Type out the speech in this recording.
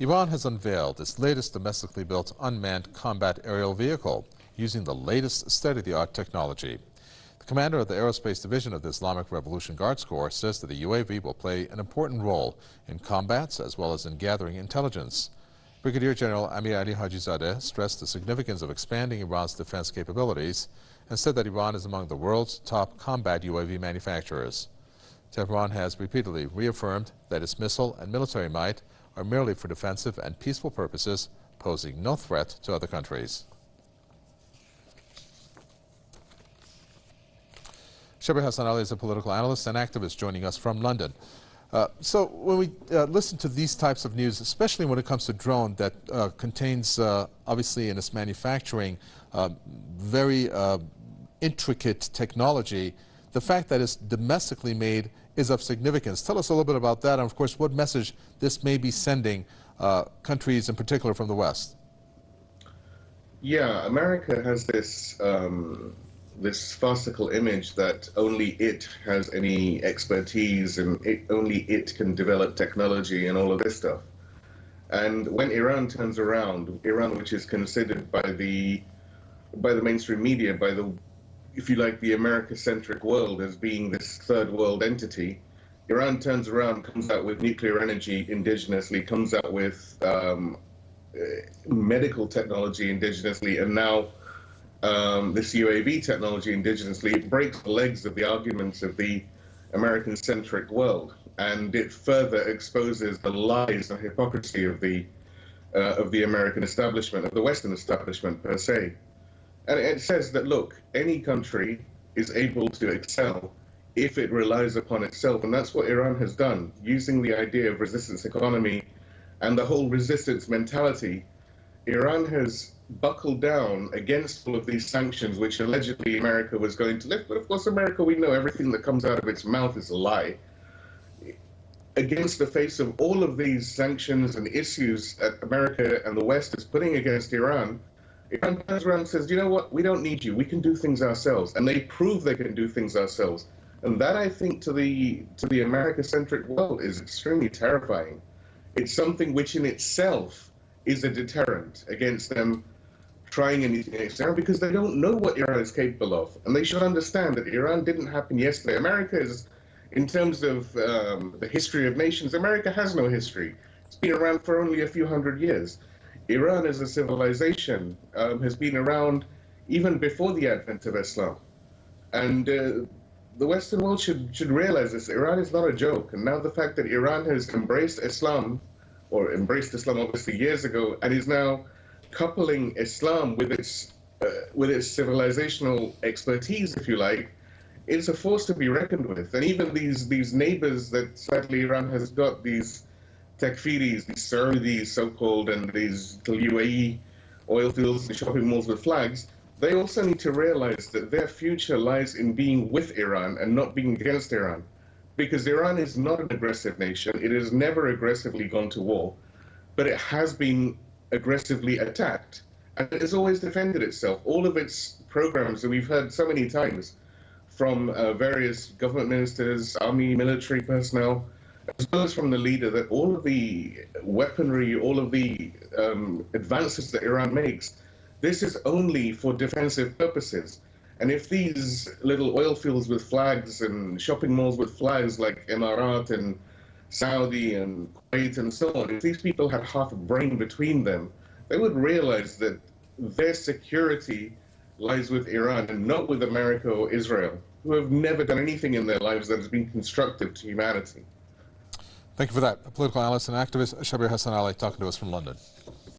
Iran has unveiled its latest domestically built unmanned combat aerial vehicle using the latest state-of-the-art technology. The commander of the Aerospace Division of the Islamic Revolution Guards Corps says that the UAV will play an important role in combats as well as in gathering intelligence. Brigadier General Amir Ali Hajizadeh stressed the significance of expanding Iran's defense capabilities and said that Iran is among the world's top combat UAV manufacturers. Tehran has repeatedly reaffirmed that its missile and military might are merely for defensive and peaceful purposes, posing no threat to other countries. Shabir Hassan Ali is a political analyst and activist joining us from London. So when we listen to these types of news, especially when it comes to drone that contains, obviously in its manufacturing, very intricate technology, the fact that it's domestically made is of significance. Tell us a little bit about that, and of course what message this may be sending countries in particular from the West. Yeah, America has this this farcical image that only it has any expertise and only it can develop technology and all of this stuff. And when Iran turns around, Iran, which is considered by the mainstream media, by the, if you like, the America-centric world as being this third world entity, Iran turns around, comes out with nuclear energy indigenously, comes out with medical technology indigenously, and now this UAV technology indigenously. It breaks the legs of the arguments of the American-centric world, and it further exposes the lies and hypocrisy of the American establishment, of the Western establishment per se. And it says that, look, any country is able to excel if it relies upon itself, and that's what Iran has done, using the idea of resistance economy and the whole resistance mentality. Iran has buckled down against all of these sanctions, which allegedly America was going to lift. But of course, America, we know everything that comes out of its mouth is a lie. Against the face of all of these sanctions and issues that America and the West is putting against Iran, Iran turns around and says, you know what, we don't need you, we can do things ourselves. And they prove they can do things ourselves. And that, I think, to the America-centric world is extremely terrifying. It's something which in itself is a deterrent against them trying anything against Iran, because they don't know what Iran is capable of. And they should understand that Iran didn't happen yesterday. America is, in terms of the history of nations, America has no history. It's been around for only a few hundred years. Iran as a civilization has been around even before the advent of Islam. And the Western world should realize this. Iran is not a joke. And now the fact that Iran has embraced Islam, or embraced Islam obviously years ago, and is now coupling Islam with its civilizational expertise, if you like, it's a force to be reckoned with. And even these neighbors that sadly Iran has got, these takfiris, these Saudis so-called, and these UAE oil fields and shopping malls with flags, they also need to realize that their future lies in being with Iran and not being against Iran. Because Iran is not an aggressive nation. It has never aggressively gone to war, but it has been aggressively attacked, and it has always defended itself. All of its programs that we've heard so many times from various government ministers, army, military personnel, as well as from the leader, that all of the weaponry, all of the advances that Iran makes, this is only for defensive purposes. And if these little oil fields with flags and shopping malls with flags like Emirat and Saudi and Kuwait and so on, if these people had half a brain between them, they would realize that their security lies with Iran and not with America or Israel, who have never done anything in their lives that has been constructive to humanity. Thank you for that. Political analyst and activist Shabir Hassan Ali talking to us from London.